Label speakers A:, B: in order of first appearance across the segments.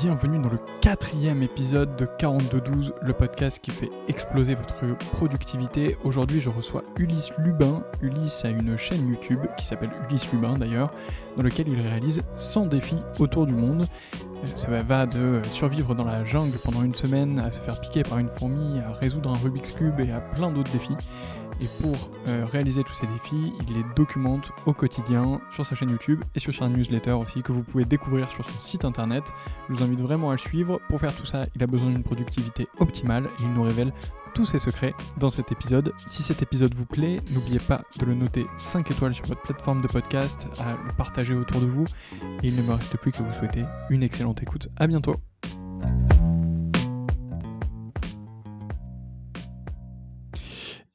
A: bienvenue dans le 4e épisode de 4212, le podcast qui fait exploser votre productivité. Aujourd'hui, je reçois Ulysse Lubin. Ulysse a une chaîne YouTube qui s'appelle Ulysse Lubin d'ailleurs, dans laquelle il réalise 100 défis autour du monde. Ça va de survivre dans la jungle pendant une semaine, à se faire piquer par une fourmi, à résoudre un Rubik's Cube et à plein d'autres défis. Et pour réaliser tous ces défis, il les documente au quotidien sur sa chaîne YouTube et sur sa newsletter aussi, que vous pouvez découvrir sur son site internet. Je vous invite vraiment à le suivre. Pour faire tout ça, il a besoin d'une productivité optimale et il nous révèle tous ses secrets dans cet épisode. Si cet épisode vous plaît, n'oubliez pas de le noter 5 étoiles sur votre plateforme de podcast, à le partager autour de vous. Et il ne me reste plus que vous souhaiter une excellente écoute. À bientôt.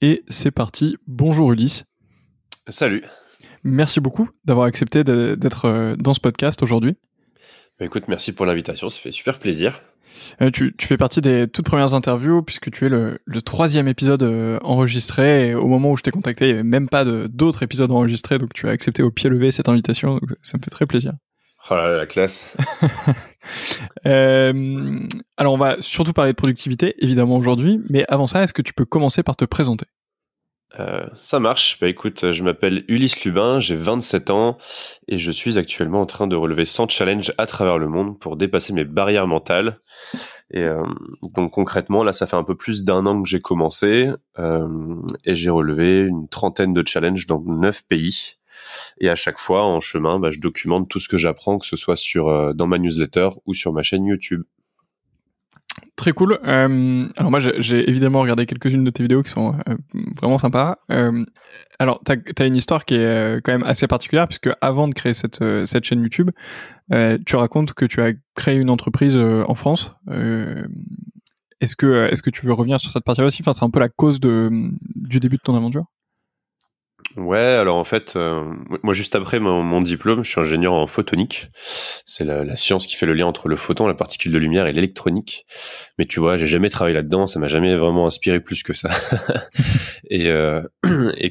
A: Et c'est parti. Bonjour Ulysse.
B: Salut.
A: Merci beaucoup d'avoir accepté d'être dans ce podcast aujourd'hui.
B: Bah écoute, merci pour l'invitation, ça fait super plaisir.
A: Tu fais partie des toutes premières interviews puisque tu es le 3e épisode enregistré. Et au moment où je t'ai contacté, il n'y avait même pas d'autres épisodes enregistrés, donc tu as accepté au pied levé cette invitation. Donc ça me fait très plaisir.
B: Oh là là, la classe.
A: Alors on va surtout parler de productivité évidemment aujourd'hui, mais avant ça, est-ce que tu peux commencer par te présenter ?
B: Ça marche. Bah écoute, je m'appelle Ulysse Lubin, j'ai 27 ans et je suis actuellement en train de relever 100 challenges à travers le monde pour dépasser mes barrières mentales. Et donc concrètement, là, ça fait un peu plus d'1 an que j'ai commencé et j'ai relevé une 30aine de challenges dans 9 pays. Et à chaque fois, en chemin, je documente tout ce que j'apprends, que ce soit dans ma newsletter ou sur ma chaîne YouTube.
A: Très cool. Alors moi, j'ai évidemment regardé quelques-unes de tes vidéos qui sont vraiment sympas. Alors, t'as une histoire qui est quand même assez particulière, puisque avant de créer cette chaîne YouTube, tu racontes que tu as créé une entreprise en France. Est-ce que tu veux revenir sur cette partie-là aussi ? Enfin, c'est un peu la cause du début de ton aventure.
B: Ouais, alors en fait, moi juste après mon diplôme, je suis ingénieur en photonique. C'est la science qui fait le lien entre le photon, la particule de lumière et l'électronique. Mais tu vois, j'ai jamais travaillé là-dedans, ça m'a jamais vraiment inspiré plus que ça. Et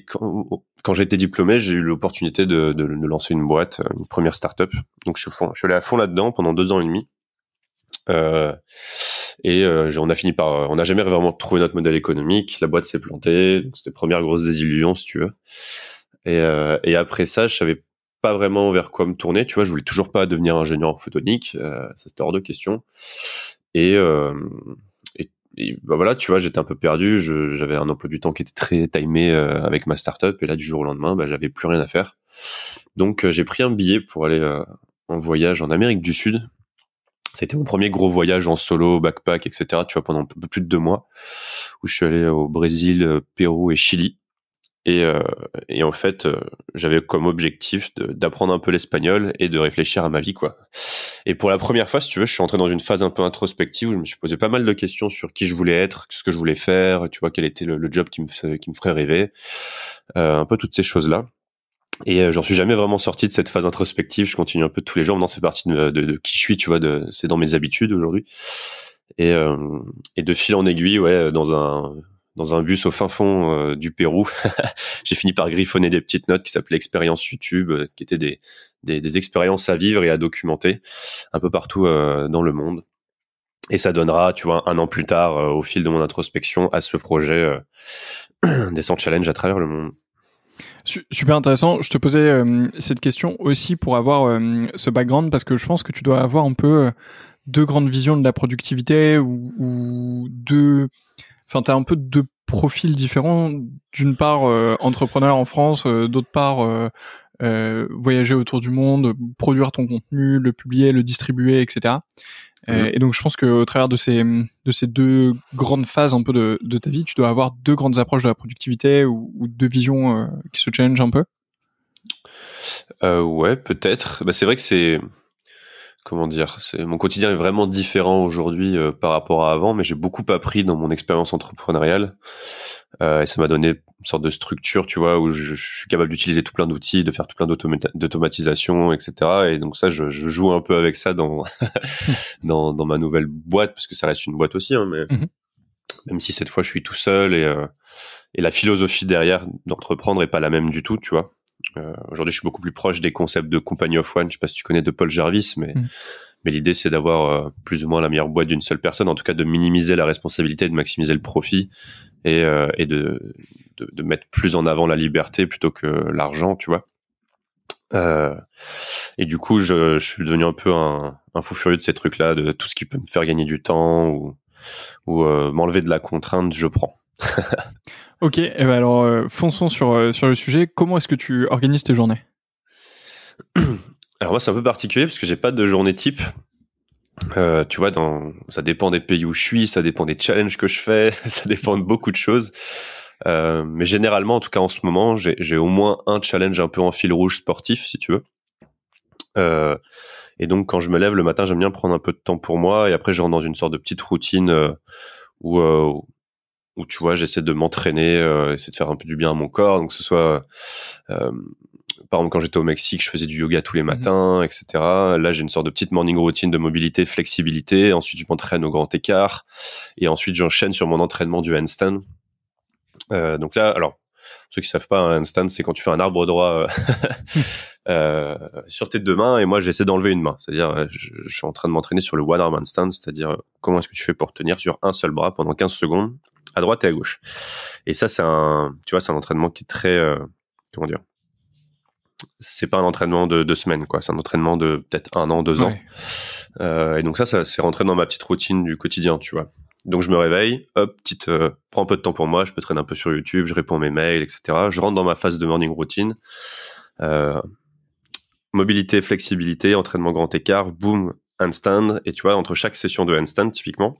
B: quand j'ai été diplômé, j'ai eu l'opportunité de lancer une boîte, une première start-up. Donc je suis allé à fond là-dedans pendant 2 ans et demi. On n'a jamais vraiment trouvé notre modèle économique. La boîte s'est plantée, donc c'était première grosse désillusion, si tu veux. Et après ça, je savais pas vraiment vers quoi me tourner. Tu vois, je voulais toujours pas devenir ingénieur en photonique, ça c'était hors de question. Et voilà, tu vois, j'étais un peu perdu. J'avais un emploi du temps qui était très timé avec ma startup, et là du jour au lendemain, j'avais plus rien à faire. Donc j'ai pris un billet pour aller en voyage en Amérique du Sud. C'était mon premier gros voyage en solo, backpack, etc. Tu vois, pendant un peu plus de 2 mois, où je suis allé au Brésil, Pérou et Chili. Et en fait, j'avais comme objectif d'apprendre un peu l'espagnol et de réfléchir à ma vie, quoi. Et pour la première fois, si tu veux, je suis entré dans une phase un peu introspective où je me suis posé pas mal de questions sur qui je voulais être, ce que je voulais faire, tu vois, quel était le job qui me ferait rêver, un peu toutes ces choses-là. Et j'en suis jamais vraiment sorti de cette phase introspective. Je continue un peu tous les jours. Maintenant, c'est partie de qui je suis, tu vois. C'est dans mes habitudes aujourd'hui. Et de fil en aiguille, ouais, dans un bus au fin fond du Pérou, j'ai fini par griffonner des petites notes qui s'appelaient expériences YouTube, qui étaient des expériences à vivre et à documenter un peu partout dans le monde. Et ça donnera, tu vois, 1 an plus tard, au fil de mon introspection, à ce projet des 100 challenges à travers le monde.
A: Super intéressant. Je te posais cette question aussi pour avoir ce background, parce que je pense que tu dois avoir un peu 2 grandes visions de la productivité ou enfin, t'as un peu 2 profils différents. D'une part, entrepreneur en France, d'autre part, voyager autour du monde, produire ton contenu, le publier, le distribuer, etc. Et donc je pense qu'au travers de ces 2 grandes phases un peu de ta vie, tu dois avoir 2 grandes approches de la productivité ou 2 visions qui se challengent un peu.
B: Ouais, peut-être. C'est vrai que comment dire, mon quotidien est vraiment différent aujourd'hui par rapport à avant, mais j'ai beaucoup appris dans mon expérience entrepreneuriale. Et ça m'a donné une sorte de structure, tu vois, où je suis capable d'utiliser tout plein d'outils, de faire tout plein d'automatisation, etc. Et donc ça, je joue un peu avec ça dans dans ma nouvelle boîte, parce que ça reste une boîte aussi, hein, mais même si cette fois je suis tout seul et la philosophie derrière d'entreprendre est pas la même du tout, tu vois. Aujourd'hui, je suis beaucoup plus proche des concepts de Company of One. Je sais pas si tu connais de Paul Jarvis, mais Mais l'idée, c'est d'avoir plus ou moins la meilleure boîte d'une seule personne, en tout cas de minimiser la responsabilité, de maximiser le profit et de mettre plus en avant la liberté plutôt que l'argent, tu vois. Et du coup, je suis devenu un peu un fou furieux de ces trucs-là, de tout ce qui peut me faire gagner du temps ou m'enlever de la contrainte, je prends.
A: Ok, et ben alors fonçons sur le sujet. Comment est-ce que tu organises tes journées?
B: Alors moi, c'est un peu particulier parce que j'ai pas de journée type. Tu vois, ça dépend des pays où je suis, ça dépend des challenges que je fais, ça dépend de beaucoup de choses. Mais généralement, en tout cas en ce moment, j'ai au moins un challenge un peu en fil rouge sportif, si tu veux. Et donc, quand je me lève le matin, j'aime bien prendre un peu de temps pour moi. Et après, je rentre dans une sorte de petite routine où tu vois, j'essaie de m'entraîner, essayer de faire un peu du bien à mon corps. Donc, que ce soit, par exemple, quand j'étais au Mexique, je faisais du yoga tous les matins, etc. Là, j'ai une sorte de petite morning routine de mobilité, flexibilité. Ensuite, je m'entraîne au grand écart. Et ensuite, j'enchaîne sur mon entraînement du handstand. Donc là, alors, pour ceux qui savent pas, un handstand, c'est quand tu fais un arbre droit sur tes deux mains, et moi, j'essaie d'enlever une main. C'est-à-dire, je suis en train de m'entraîner sur le one arm handstand, c'est-à-dire comment est-ce que tu fais pour tenir sur un seul bras pendant 15 secondes, à droite et à gauche. Et ça, c'est un entraînement qui est très, comment dire, c'est pas un entraînement de 2 semaines, quoi. C'est un entraînement de peut-être 1 an, 2 ans. Et donc ça c'est rentré dans ma petite routine du quotidien, tu vois. Donc je me réveille, hop, prends un peu de temps pour moi, je peux traîner un peu sur YouTube, je réponds à mes mails, etc. Je rentre dans ma phase de morning routine. Mobilité, flexibilité, entraînement grand écart, boom, handstand. Et tu vois, entre chaque session de handstand, typiquement,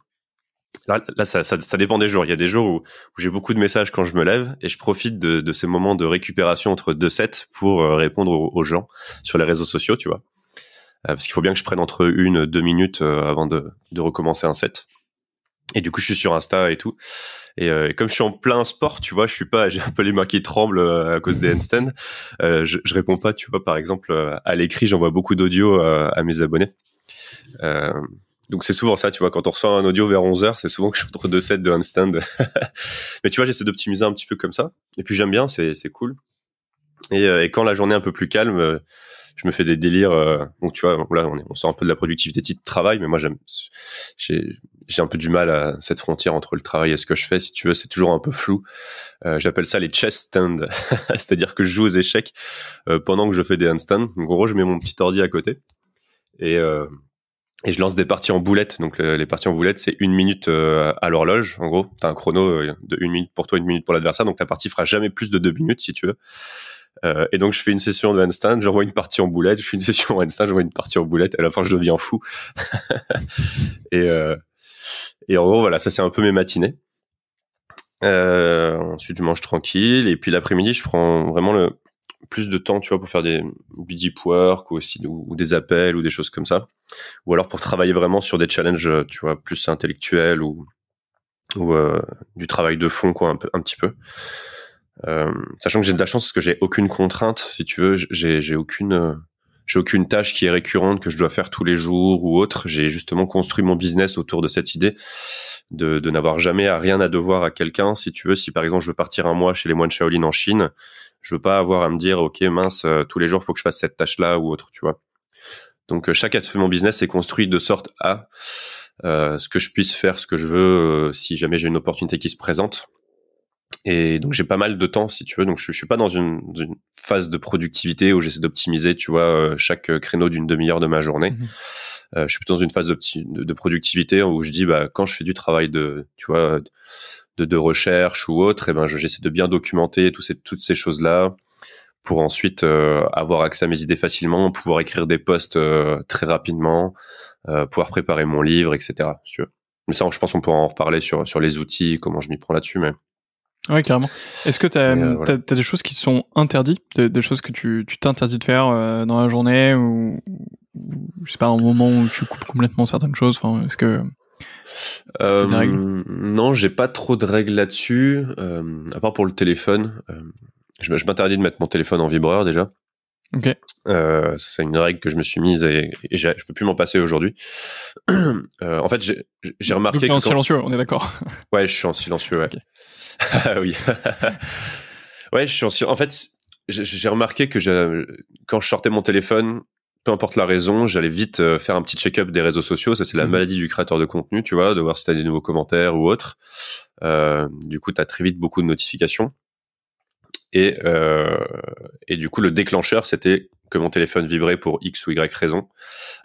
B: là ça dépend des jours. Il y a des jours où j'ai beaucoup de messages quand je me lève et je profite de ces moments de récupération entre 2 sets pour répondre aux gens sur les réseaux sociaux, tu vois. Parce qu'il faut bien que je prenne entre 1-2 minutes avant de recommencer un set. Et du coup, je suis sur Insta et tout. Et comme je suis en plein sport, tu vois, j'ai un peu les mains qui tremblent à cause des handstands. Je réponds pas, tu vois, par exemple, à l'écrit, j'envoie beaucoup d'audio à mes abonnés. Donc c'est souvent ça, tu vois, quand on reçoit un audio vers 11h, c'est souvent que je suis entre 2 sets de handstand. Mais tu vois, j'essaie d'optimiser un petit peu comme ça. Et puis j'aime bien, c'est cool. Et quand la journée est un peu plus calme, je me fais des délires. Donc tu vois, là on sort un peu de la productivité de travail, mais moi j'ai un peu du mal à cette frontière entre le travail et ce que je fais. Si tu veux, c'est toujours un peu flou. J'appelle ça les chess stands, c'est-à-dire que je joue aux échecs pendant que je fais des handstands. Donc en gros, je mets mon petit ordi à côté et je lance des parties en boulette. Donc les parties en boulette, c'est 1 minute à l'horloge. En gros, t'as un chrono de 1 minute pour toi, 1 minute pour l'adversaire. Donc la partie fera jamais plus de 2 minutes, si tu veux. Et donc je fais une session de handstand, j'envoie une partie en boulette, je fais une session en handstand, j'envoie une partie en boulette, et à la fin je deviens fou. Et en gros voilà, ça c'est un peu mes matinées. Ensuite je mange tranquille, et puis l'après-midi je prends vraiment plus de temps, tu vois, pour faire des deep work ou des appels ou des choses comme ça, ou alors pour travailler vraiment sur des challenges, tu vois, plus intellectuels ou du travail de fond, quoi, un petit peu. Sachant que j'ai de la chance parce que j'ai aucune contrainte, si tu veux, j'ai aucune tâche qui est récurrente que je dois faire tous les jours ou autre. J'ai justement construit mon business autour de cette idée de n'avoir jamais rien à devoir à quelqu'un. Si tu veux, si par exemple je veux partir un mois chez les moines Shaolin en Chine, je veux pas avoir à me dire ok mince, tous les jours faut que je fasse cette tâche là ou autre, tu vois. Donc chaque aspect de mon business est construit de sorte à ce que je puisse faire ce que je veux si jamais j'ai une opportunité qui se présente. Et donc j'ai pas mal de temps, si tu veux. Donc je suis pas dans une phase de productivité où j'essaie d'optimiser, tu vois, chaque créneau d'une demi-heure de ma journée. Je suis plutôt dans une phase de productivité où je dis bah quand je fais du travail tu vois, de recherche ou autre, et ben j'essaie de bien documenter toutes ces choses-là pour ensuite avoir accès à mes idées facilement, pouvoir écrire des posts très rapidement, pouvoir préparer mon livre, etc. Si tu veux. Mais ça, je pense qu'on pourra en reparler sur les outils, comment je m'y prends là-dessus, mais
A: Ouais, carrément. Est-ce que
B: voilà.
A: t'as des choses qui sont interdites, des choses que tu t'interdis de faire dans la journée ou je sais pas, un moment où tu coupes complètement certaines choses. Enfin, est-ce que t'as des règles?
B: Non, j'ai pas trop de règles là-dessus, à part pour le téléphone. Je m'interdis de mettre mon téléphone en vibreur déjà.
A: Ok.
B: C'est une règle que je me suis mise et je peux plus m'en passer aujourd'hui. En fait, j'ai remarqué
A: donc t'es en silencieux, on est d'accord.
B: Ouais, je suis en silencieux, ouais. Okay. Oui. Ouais, je suis en fait, j'ai remarqué que quand je sortais mon téléphone, peu importe la raison, j'allais vite faire un petit check-up des réseaux sociaux. Ça, c'est la maladie du créateur de contenu, tu vois, de voir si t'as des nouveaux commentaires ou autre. Du coup, t'as très vite beaucoup de notifications. Et du coup, le déclencheur, c'était que mon téléphone vibrait pour X ou Y raison.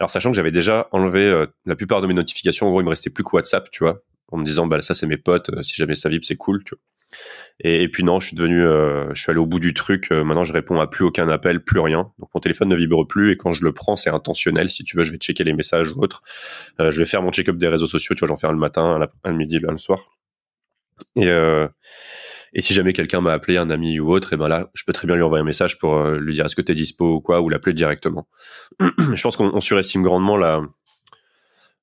B: Alors, sachant que j'avais déjà enlevé la plupart de mes notifications, en gros, il me restait plus que WhatsApp, tu vois, en me disant, bah, ça, c'est mes potes, si jamais ça vibre, c'est cool, tu vois. Et puis non, je suis allé au bout du truc. Maintenant, je réponds à plus aucun appel, plus rien. Donc, mon téléphone ne vibre plus, et quand je le prends, c'est intentionnel. Si tu veux, je vais checker les messages ou autre. Je vais faire mon check-up des réseaux sociaux, tu vois, j'en fais un le matin, un le midi, un le soir. Et si jamais quelqu'un m'a appelé, un ami ou autre, et ben là, je peux très bien lui envoyer un message pour lui dire est-ce que t'es dispo ou quoi, ou l'appeler directement. Je pense qu'on surestime grandement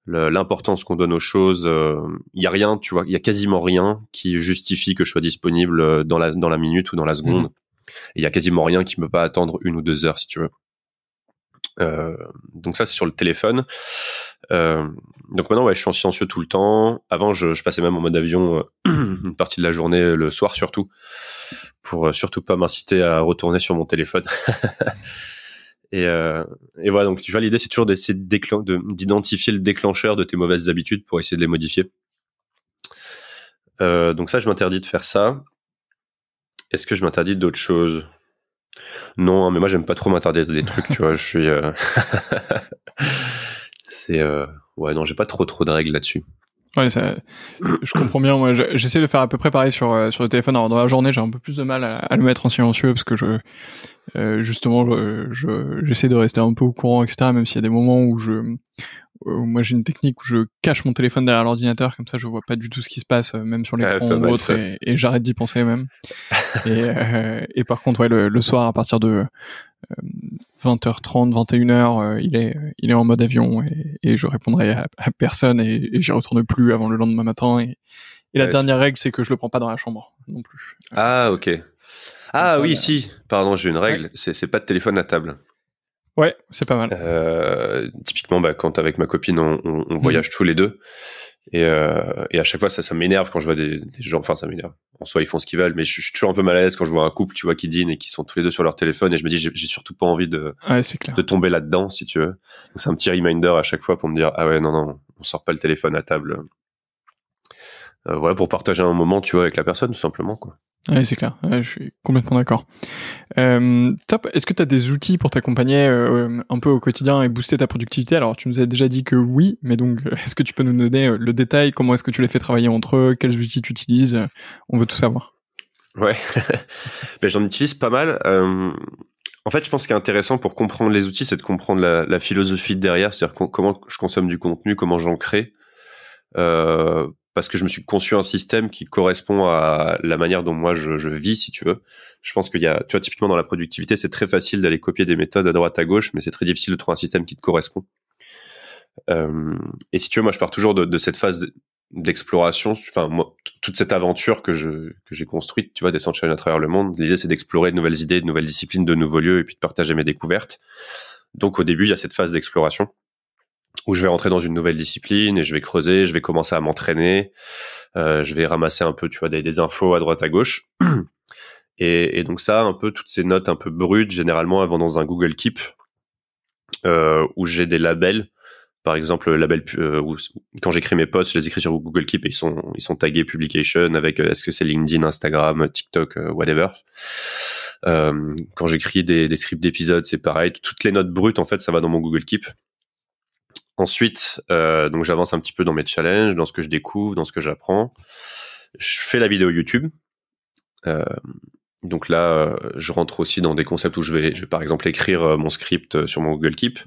B: l'importance qu'on donne aux choses. Il y a rien, tu vois, il y a quasiment rien qui justifie que je sois disponible dans la minute ou dans la seconde. Il y a quasiment rien qui me peut pas attendre 1 ou 2 heures, si tu veux. Donc ça, c'est sur le téléphone. Donc maintenant, ouais, je suis en silencieux tout le temps. Avant, je passais même en mode avion une partie de la journée, le soir surtout, pour surtout pas m'inciter à retourner sur mon téléphone. Et voilà, donc tu vois, l'idée, c'est toujours d'essayer d'identifier le déclencheur de tes mauvaises habitudes pour essayer de les modifier. Donc ça, je m'interdis de faire ça. Est-ce que je m'interdis d'autres choses? Non, mais moi, j'aime pas trop m'interdire des trucs, tu vois, je suis... Ouais, non, j'ai pas trop de règles là-dessus.
A: Ouais, je comprends bien. Moi, j'essaie de faire à peu près pareil sur le téléphone. Alors, dans la journée, j'ai un peu plus de mal à le mettre en silencieux parce que justement, j'essaie de rester un peu au courant, etc. Même s'il y a des moments où moi, j'ai une technique où je cache mon téléphone derrière l'ordinateur, comme ça, je vois pas du tout ce qui se passe, même sur l'écran ou autre, et j'arrête d'y penser même. Et par contre, ouais, le soir, à partir de 20h30, 21h, il est en mode avion et je répondrai à personne et j'y retourne plus avant le lendemain matin. Et la dernière règle, c'est que je le prends pas dans la chambre non plus.
B: Ah, ok. Ah oui, si. Pardon, j'ai une règle. Ouais. C'est pas de téléphone à table.
A: Ouais, c'est pas mal.
B: Typiquement, quand avec ma copine, on voyage tous les deux. Et à chaque fois, ça m'énerve quand je vois des gens. Enfin, ça m'énerve. En soi, ils font ce qu'ils veulent, mais je suis toujours un peu mal à l'aise quand je vois un couple, tu vois, qui dîne et qui sont tous les deux sur leur téléphone. Et je me dis, j'ai surtout pas envie de tomber là-dedans, si tu veux. Donc, c'est un petit reminder à chaque fois pour me dire, ah ouais, non, on sort pas le téléphone à table. Voilà, pour partager un moment, tu vois, avec la personne, tout simplement, quoi.
A: Ouais, c'est clair. Ouais, je suis complètement d'accord. Top. Est-ce que tu as des outils pour t'accompagner un peu au quotidien et booster ta productivité? Alors, tu nous as déjà dit que oui, mais donc, est-ce que tu peux nous donner le détail? Comment est-ce que tu les fais travailler entre eux? Quels outils tu utilises? On veut tout savoir.
B: Ouais. Ben, j'en utilise pas mal. En fait, je pense ce qui est intéressant pour comprendre les outils, c'est de comprendre la philosophie derrière, c'est-à-dire comment je consomme du contenu, comment j'en crée. Parce que je me suis conçu un système qui correspond à la manière dont moi je vis, si tu veux. Je pense qu'il y a, tu vois, typiquement dans la productivité, c'est très facile d'aller copier des méthodes à droite à gauche, mais c'est très difficile de trouver un système qui te correspond. Et si tu veux, moi je pars toujours de cette phase d'exploration. Enfin, moi, toute cette aventure que j'ai construite, tu vois, des Sunshine à travers le monde. L'idée, c'est d'explorer de nouvelles idées, de nouvelles disciplines, de nouveaux lieux, et puis de partager mes découvertes. Donc au début, il y a cette phase d'exploration où je vais rentrer dans une nouvelle discipline et je vais creuser, je vais commencer à m'entraîner, je vais ramasser un peu, tu vois, des infos à droite à gauche. Et donc ça, un peu toutes ces notes un peu brutes, généralement, elles vont dans un Google Keep où j'ai des labels. Par exemple, le label où quand j'écris mes posts, je les écris sur Google Keep et ils sont tagués publication avec est-ce que c'est LinkedIn, Instagram, TikTok, whatever. Quand j'écris des scripts d'épisodes, c'est pareil. Toutes les notes brutes, en fait, ça va dans mon Google Keep. Ensuite, donc j'avance un petit peu dans mes challenges, dans ce que je découvre, dans ce que j'apprends. Je fais la vidéo YouTube. Donc là, je rentre aussi dans des concepts où je vais par exemple écrire mon script sur mon Google Keep.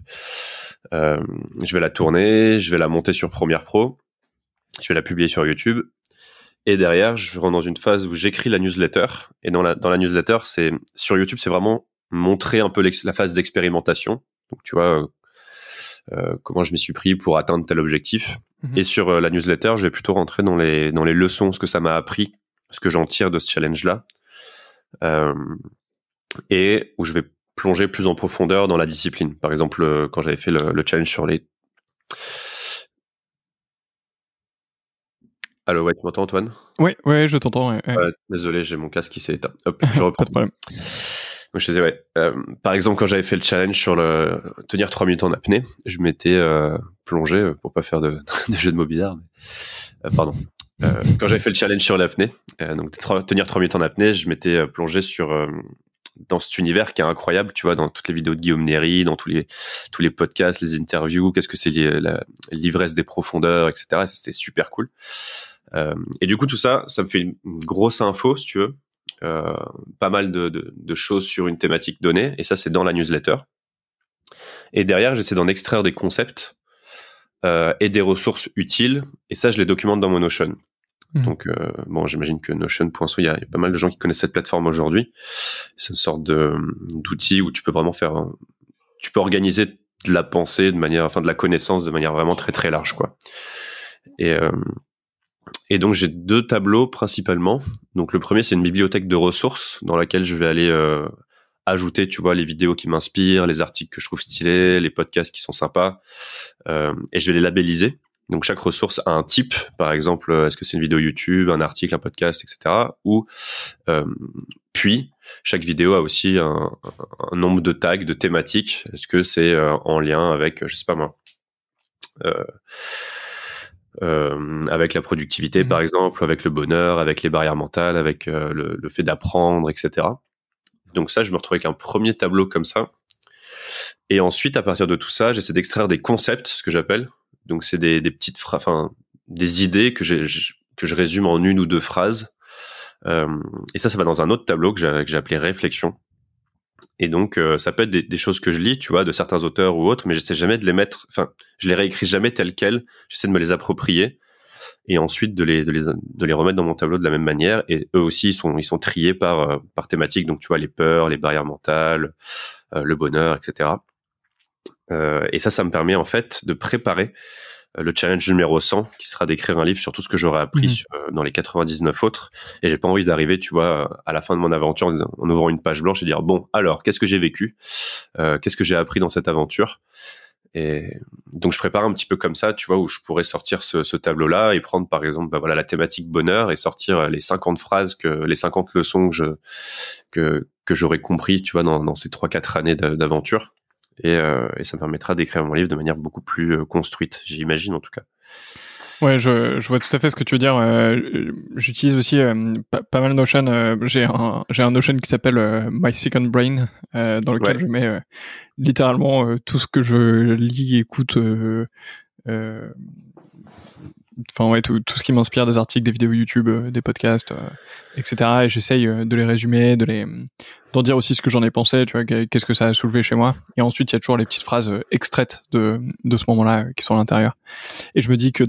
B: Je vais la tourner, je vais la monter sur Premiere Pro, je vais la publier sur YouTube. Et derrière, je rentre dans une phase où j'écris la newsletter. Et dans la newsletter, sur YouTube, c'est vraiment montrer un peu la phase d'expérimentation. Donc tu vois, comment je m'y suis pris pour atteindre tel objectif. Et sur la newsletter, je vais plutôt rentrer dans les leçons, ce que ça m'a appris, ce que j'en tire de ce challenge-là, et où je vais plonger plus en profondeur dans la discipline. Par exemple, quand j'avais fait le challenge sur les... Allô, ouais, tu m'entends, Antoine?
A: Ouais, je t'entends. Ouais.
B: Désolé, j'ai mon casque qui s'est éteint. Hop, je reprends.
A: Pas de problème.
B: je faisais, ouais. Par exemple, quand j'avais fait le challenge sur le tenir 3 minutes en apnée, je m'étais plongé, pour pas faire de jeu de mots bizarres, mais, pardon. Quand j'avais fait le challenge sur l'apnée, donc tenir 3 minutes en apnée, je m'étais plongé dans cet univers qui est incroyable, tu vois, dans toutes les vidéos de Guillaume Néry, dans tous les podcasts, les interviews, qu'est-ce que c'est l'ivresse des profondeurs, etc. Et ça, c'était super cool. Et du coup, tout ça, ça me fait une grosse info, si tu veux. Pas mal de choses sur une thématique donnée, et ça, c'est dans la newsletter. Et derrière, j'essaie d'en extraire des concepts et des ressources utiles, et ça, je les documente dans mon Notion. Donc, bon, j'imagine que Notion.so, il y a pas mal de gens qui connaissent cette plateforme aujourd'hui. C'est une sorte d'outil où tu peux vraiment tu peux organiser de la pensée de la connaissance de manière vraiment très très large, quoi. Et donc, j'ai 2 tableaux principalement. Donc, le premier, c'est une bibliothèque de ressources dans laquelle je vais aller ajouter, tu vois, les vidéos qui m'inspirent, les articles que je trouve stylés, les podcasts qui sont sympas, et je vais les labelliser. Donc, chaque ressource a un type, par exemple, est-ce que c'est une vidéo YouTube, un article, un podcast, etc. Puis, chaque vidéo a aussi un nombre de tags, de thématiques. Est-ce que c'est en lien avec, je sais pas moi, avec la productivité, par exemple, avec le bonheur, avec les barrières mentales, avec le fait d'apprendre, etc. Donc ça, je me retrouve avec un premier tableau comme ça. Et ensuite, à partir de tout ça, j'essaie d'extraire des concepts, ce que j'appelle. Donc, c'est des petites des idées que je résume en 1 ou 2 phrases. Et ça va dans un autre tableau que j'ai appelé réflexion. Et donc, ça peut être des choses que je lis, tu vois, de certains auteurs ou autres, mais j'essaie jamais de les mettre, je les réécris jamais telles quelles. J'essaie de me les approprier et ensuite de les remettre dans mon tableau de la même manière. Et eux aussi, ils sont triés par thématique. Donc, tu vois, les peurs, les barrières mentales, le bonheur, etc. Et ça me permet en fait de préparer le challenge numéro 100, qui sera d'écrire un livre sur tout ce que j'aurais appris dans les 99 autres. Et j'ai pas envie d'arriver, tu vois, à la fin de mon aventure en ouvrant une page blanche et dire, bon, alors, qu'est-ce que j'ai vécu? Qu'est-ce que j'ai appris dans cette aventure? Et donc, je prépare un petit peu comme ça, tu vois, où je pourrais sortir ce tableau-là et prendre, par exemple, la thématique bonheur et sortir les 50 phrases, les 50 leçons que j'aurais compris, tu vois, dans ces 3-4 années d'aventure. Et ça me permettra d'écrire mon livre de manière beaucoup plus construite, j'imagine en tout cas.
A: Ouais, je vois tout à fait ce que tu veux dire. J'utilise aussi pas mal Notion. J'ai un Notion qui s'appelle My Second Brain, dans lequel je mets littéralement tout ce que je lis, écoute, tout ce qui m'inspire, des articles, des vidéos YouTube, des podcasts, etc. Et j'essaye de les résumer, d'en dire aussi ce que j'en ai pensé, tu vois, qu'est-ce que ça a soulevé chez moi. Et ensuite, il y a toujours les petites phrases extraites de ce moment-là qui sont à l'intérieur. Et je me dis que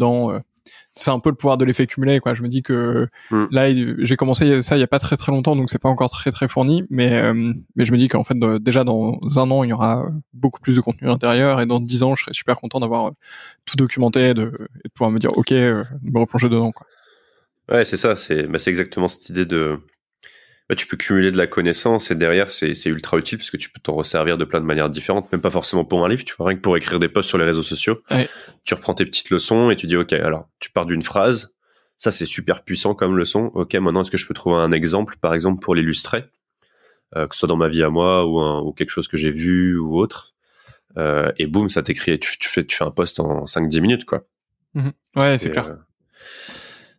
A: c'est un peu le pouvoir de l'effet cumulé, quoi. Je me dis que là, j'ai commencé ça il y a pas très très longtemps, donc c'est pas encore très très fourni, mais je me dis qu'en fait, déjà dans 1 an, il y aura beaucoup plus de contenu à l'intérieur, et dans 10 ans, je serai super content d'avoir tout documenté et de pouvoir me dire, ok, me replonger dedans, quoi.
B: Ouais, c'est ça, c'est exactement cette idée de... tu peux cumuler de la connaissance et derrière, c'est ultra utile parce que tu peux t'en resservir de plein de manières différentes, même pas forcément pour un livre, tu vois, rien que pour écrire des posts sur les réseaux sociaux. Ouais. Tu reprends tes petites leçons et tu dis, ok, alors, tu pars d'une phrase, ça c'est super puissant comme leçon, ok, maintenant est-ce que je peux trouver un exemple, par exemple, pour l'illustrer, que ce soit dans ma vie à moi ou quelque chose que j'ai vu ou autre, et boum, ça t'écrit, tu fais un post en 5-10 minutes, quoi.
A: Ouais, c'est clair.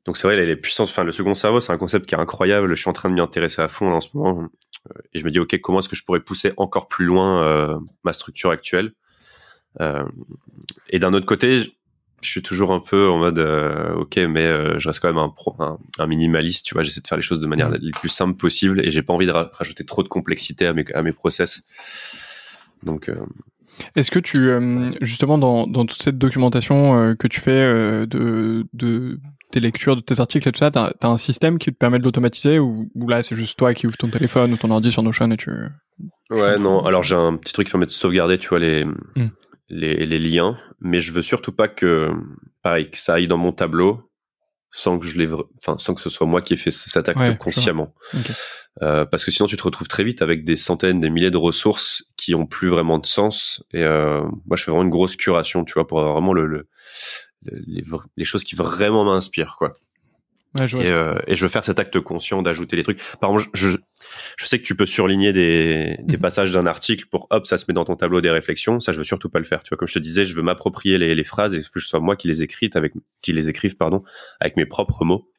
B: Donc c'est vrai, les puissances, le second cerveau, c'est un concept qui est incroyable. Je suis en train de m'y intéresser à fond là, en ce moment. Et je me dis, ok, comment est-ce que je pourrais pousser encore plus loin ma structure actuelle? Et d'un autre côté, je suis toujours un peu en mode, ok, mais je reste quand même un minimaliste, tu vois. J'essaie de faire les choses de manière les plus simple possible et j'ai pas envie de rajouter trop de complexité à mes process. Donc...
A: Est-ce que tu, justement, dans toute cette documentation que tu fais de tes lectures, de tes articles et tout ça, t'as un système qui te permet de l'automatiser ou là c'est juste toi qui ouvres ton téléphone ou ton ordi sur Notion et tu...
B: Ouais, non, alors j'ai un petit truc qui permet de sauvegarder, tu vois, les liens, mais je veux surtout pas que ça aille dans mon tableau sans que ce soit moi qui ai fait cet acte consciemment. Okay. Parce que sinon tu te retrouves très vite avec des centaines, des milliers de ressources qui ont plus vraiment de sens. Et moi je fais vraiment une grosse curation, tu vois, pour avoir vraiment les choses qui vraiment m'inspirent, quoi.
A: Ouais, je vois
B: et je veux faire cet acte conscient d'ajouter les trucs. Par exemple, je sais que tu peux surligner des passages d'un article pour hop, ça se met dans ton tableau des réflexions. Ça, je veux surtout pas le faire. Tu vois, comme je te disais, je veux m'approprier les phrases et que ce soit moi qui les écrive avec mes propres mots,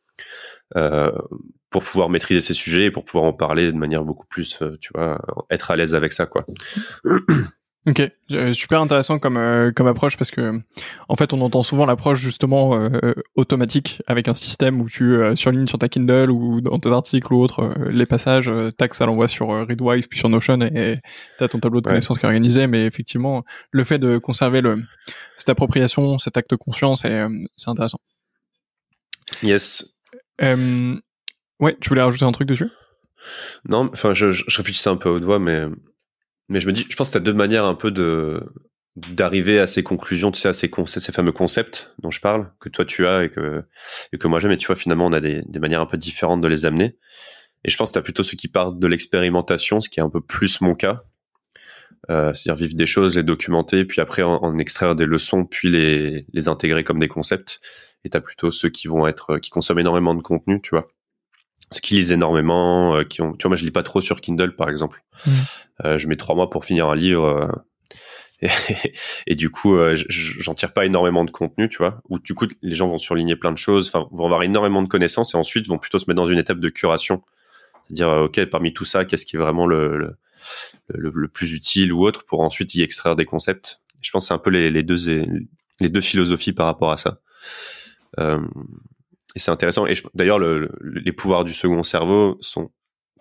B: pour pouvoir maîtriser ces sujets et pour pouvoir en parler de manière beaucoup plus, tu vois, être à l'aise avec ça, quoi.
A: Ok, super intéressant comme approche parce que en fait on entend souvent l'approche justement automatique avec un système où tu surlignes sur ta Kindle ou dans tes articles ou autres les passages, tac, ça l'envoie sur Readwise puis sur Notion et t'as ton tableau de connaissances qui est organisé. Mais effectivement, le fait de conserver cette appropriation, cet acte conscient, c'est intéressant.
B: Yes.
A: Ouais, tu voulais rajouter un truc dessus?
B: Non, enfin, je réfléchissais un peu à haute voix, mais je me dis, je pense que t'as deux manières un peu d'arriver à ces conclusions, tu sais, à ces fameux concepts dont je parle, que toi tu as et que moi j'aime, et tu vois, finalement, on a des manières un peu différentes de les amener. Et je pense que t'as plutôt ceux qui partent de l'expérimentation, ce qui est un peu plus mon cas. C'est-à-dire vivre des choses, les documenter, puis après en extraire des leçons, puis les intégrer comme des concepts. Et t'as plutôt ceux qui consomment énormément de contenu, tu vois. Ceux qui lisent énormément, tu vois, moi je lis pas trop sur Kindle par exemple. Je mets 3 mois pour finir un livre, et du coup j'en tire pas énormément de contenu, tu vois. Ou du coup les gens vont surligner plein de choses, enfin vont avoir énormément de connaissances et ensuite vont plutôt se mettre dans une étape de curation, c'est-à-dire ok, parmi tout ça, qu'est-ce qui est vraiment le plus utile ou autre, pour ensuite y extraire des concepts. Je pense que c'est un peu les deux philosophies par rapport à ça. Et c'est intéressant. Et d'ailleurs, les pouvoirs du second cerveau sont...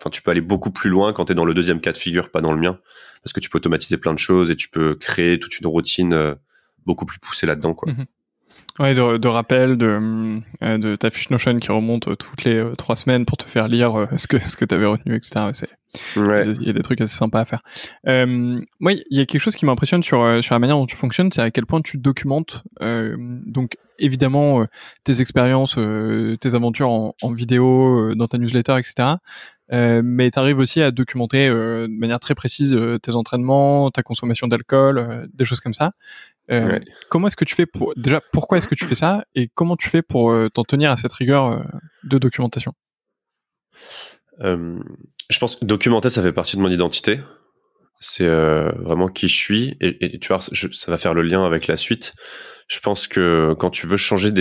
B: Enfin, tu peux aller beaucoup plus loin quand tu es dans le deuxième cas de figure, pas dans le mien. Parce que tu peux automatiser plein de choses et tu peux créer toute une routine beaucoup plus poussée là-dedans, quoi.
A: Ouais, de rappel, de ta fiche Notion qui remonte toutes les 3 semaines pour te faire lire ce que tu avais retenu, etc. Il y a des trucs assez sympas à faire. Moi, il y a quelque chose qui m'impressionne sur la manière dont tu fonctionnes, c'est à quel point tu documentes. Donc, évidemment, tes expériences, tes aventures en vidéo, dans ta newsletter, etc. Mais tu arrives aussi à documenter de manière très précise tes entraînements, ta consommation d'alcool, des choses comme ça. Comment est-ce que tu fais pourquoi est-ce que tu fais ça et comment tu fais pour t'en tenir à cette rigueur de documentation?
B: Je pense que documenter, ça fait partie de mon identité. C'est vraiment qui je suis et tu vois, ça va faire le lien avec la suite. Je pense que quand tu veux changer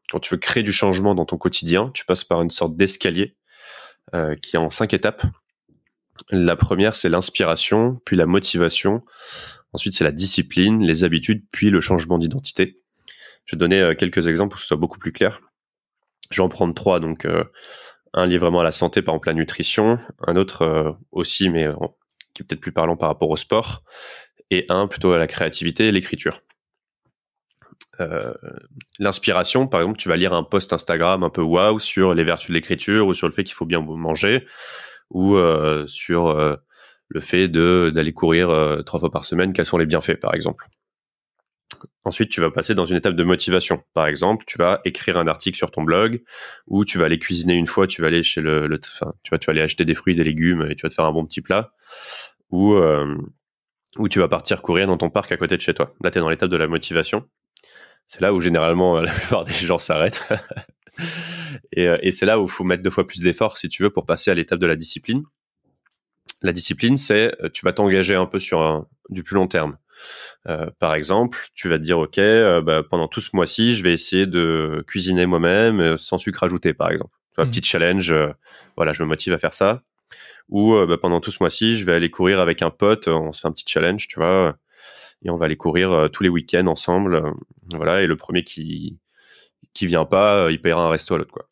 B: quand tu veux créer du changement dans ton quotidien, tu passes par une sorte d'escalier qui est en 5 étapes. La première, c'est l'inspiration, puis la motivation. Ensuite, c'est la discipline, les habitudes, puis le changement d'identité. Je vais donner quelques exemples pour que ce soit beaucoup plus clair. Je vais en prendre 3. Donc, un lié vraiment à la santé, par exemple la nutrition. Un autre aussi, mais qui est peut-être plus parlant par rapport au sport. Et un plutôt à la créativité et l'écriture. L'inspiration, par exemple, tu vas lire un post Instagram un peu waouh sur les vertus de l'écriture ou sur le fait qu'il faut bien manger ou sur le fait d'aller courir 3 fois par semaine, quels sont les bienfaits, par exemple. Ensuite, tu vas passer dans une étape de motivation. Par exemple, tu vas écrire un article sur ton blog ou tu vas aller cuisiner une fois, tu vas aller chez tu vas aller acheter des fruits, des légumes et tu vas te faire un bon petit plat ou tu vas partir courir dans ton parc à côté de chez toi. Là, tu es dans l'étape de la motivation. C'est là où généralement la plupart des gens s'arrêtent. et c'est là où il faut mettre 2 fois plus d'efforts si tu veux pour passer à l'étape de la discipline. La discipline, c'est tu vas t'engager un peu sur du plus long terme. Par exemple, tu vas te dire ok, pendant tout ce mois-ci, je vais essayer de cuisiner moi-même sans sucre ajouté, par exemple. Tu vois, petit challenge. Voilà, je me motive à faire ça. Ou pendant tout ce mois-ci, je vais aller courir avec un pote. On se fait un petit challenge, tu vois, et on va aller courir tous les week-ends ensemble. Voilà, et le premier qui vient pas, il paiera un resto à l'autre, quoi.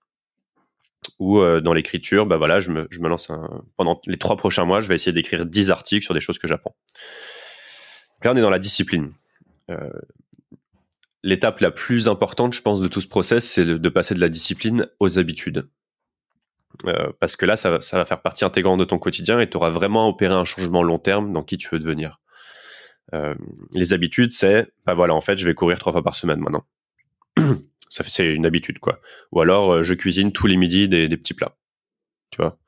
B: Ou dans l'écriture, voilà, je me lance pendant les 3 prochains mois, je vais essayer d'écrire 10 articles sur des choses que j'apprends. Donc là, on est dans la discipline. L'étape la plus importante, je pense, de tout ce process, c'est de passer de la discipline aux habitudes. Parce que là, ça va faire partie intégrante de ton quotidien et tu auras vraiment opéré un changement long terme dans qui tu veux devenir. Les habitudes, c'est, voilà, en fait, je vais courir 3 fois par semaine maintenant. C'est une habitude, quoi. Ou alors, je cuisine tous les midis des petits plats, tu vois.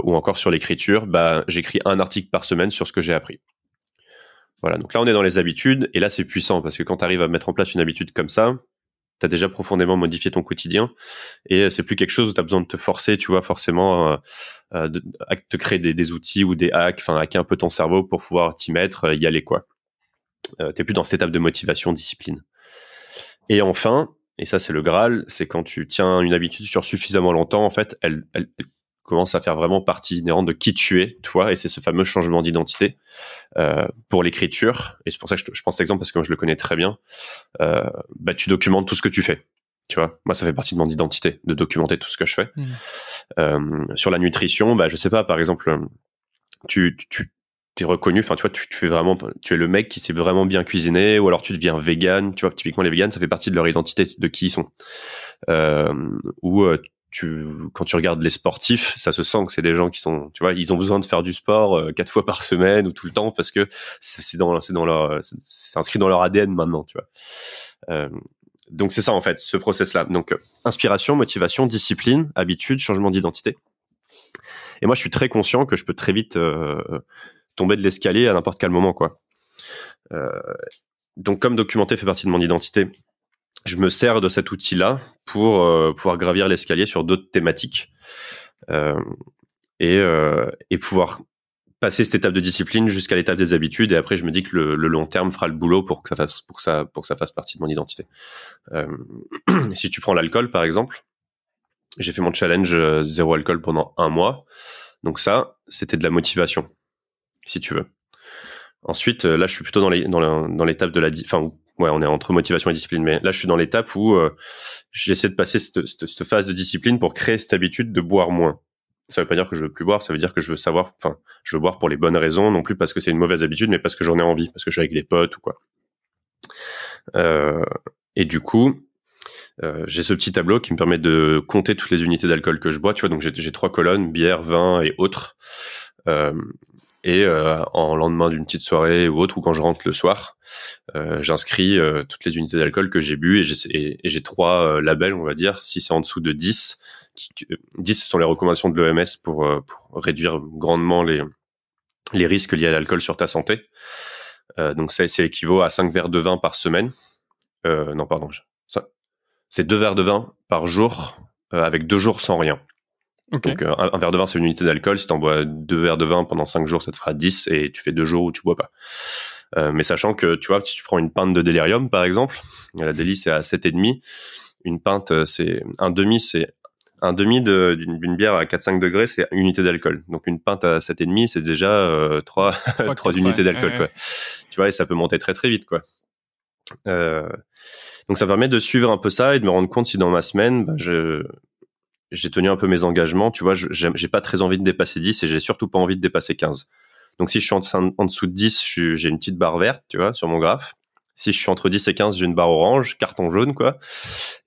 B: Ou encore sur l'écriture, j'écris un article par semaine sur ce que j'ai appris. Voilà, donc là, on est dans les habitudes, et là, c'est puissant, parce que quand tu arrives à mettre en place une habitude comme ça, t'as déjà profondément modifié ton quotidien et c'est plus quelque chose où t'as besoin de te forcer, tu vois, forcément à te créer des outils ou des hacks, enfin hacker un peu ton cerveau pour pouvoir t'y mettre, y aller quoi. T'es plus dans cette étape de motivation, discipline. Et enfin, et ça c'est le Graal, c'est quand tu tiens une habitude sur suffisamment longtemps, en fait, elle commence à faire vraiment partie inhérente de qui tu es, toi, et c'est ce fameux changement d'identité pour l'écriture. Et c'est pour ça que je pense cet exemple parce que je le connais très bien. Tu documentes tout ce que tu fais. Tu vois, moi ça fait partie de mon identité de documenter tout ce que je fais. Sur la nutrition, je sais pas, par exemple, tu t'es reconnu, enfin tu vois, tu fais vraiment, tu es le mec qui sait vraiment bien cuisiner, ou alors tu deviens vegan. Tu vois, typiquement les vegans, ça fait partie de leur identité, de qui ils sont. Quand tu regardes les sportifs, ça se sent que c'est des gens qui sont, tu vois, ils ont besoin de faire du sport 4 fois par semaine ou tout le temps parce que c'est inscrit dans leur ADN maintenant, tu vois. Donc c'est ça en fait, ce process-là. Donc inspiration, motivation, discipline, habitude, changement d'identité. Et moi, je suis très conscient que je peux très vite tomber de l'escalier à n'importe quel moment, quoi. Donc comme documenter fait partie de mon identité, je me sers de cet outil-là pour pouvoir gravir l'escalier sur d'autres thématiques et pouvoir passer cette étape de discipline jusqu'à l'étape des habitudes. Et après, je me dis que le long terme fera le boulot pour que ça fasse partie de mon identité. Si tu prends l'alcool, par exemple, j'ai fait mon challenge zéro alcool pendant 1 mois. Donc ça, c'était de la motivation, si tu veux. Ensuite, là, je suis plutôt dans l'étape de on est entre motivation et discipline, mais là, je suis dans l'étape où j'essaie de passer cette phase de discipline pour créer cette habitude de boire moins. Ça veut pas dire que je veux plus boire, ça veut dire que je veux boire pour les bonnes raisons, non plus parce que c'est une mauvaise habitude, mais parce que j'en ai envie, parce que je suis avec les potes ou quoi. Et du coup, j'ai ce petit tableau qui me permet de compter toutes les unités d'alcool que je bois, tu vois, donc j'ai 3 colonnes, bière, vin et autres. En lendemain d'une petite soirée ou autre, ou quand je rentre le soir, j'inscris toutes les unités d'alcool que j'ai bu et j'ai 3 labels, on va dire. Si c'est en dessous de 10, 10 ce sont les recommandations de l'OMS pour réduire grandement les risques liés à l'alcool sur ta santé. Donc ça, c'est équivaut à 5 verres de vin par semaine. Non, pardon. C'est 2 verres de vin par jour avec 2 jours sans rien. Okay. Donc, un verre de vin, c'est une unité d'alcool. Si tu en bois 2 verres de vin pendant 5 jours, ça te fera 10 et tu fais 2 jours où tu bois pas. Mais sachant que, tu vois, si tu prends une pinte de délirium, par exemple, la délit, c'est à 7,5. Une pinte, c'est un demi d'une bière à 4-5 degrés, c'est une unité d'alcool. Donc, une pinte à 7,5, c'est déjà 3 unités d'alcool, quoi. Tu vois, et ça peut monter très, très vite, quoi. Donc, ça permet de suivre un peu ça et de me rendre compte si dans ma semaine, j'ai tenu un peu mes engagements, tu vois, j'ai pas très envie de dépasser 10 et j'ai surtout pas envie de dépasser 15. Donc si je suis en dessous de 10, j'ai une petite barre verte, tu vois, sur mon graphe. Si je suis entre 10 et 15, j'ai une barre orange, carton jaune, quoi.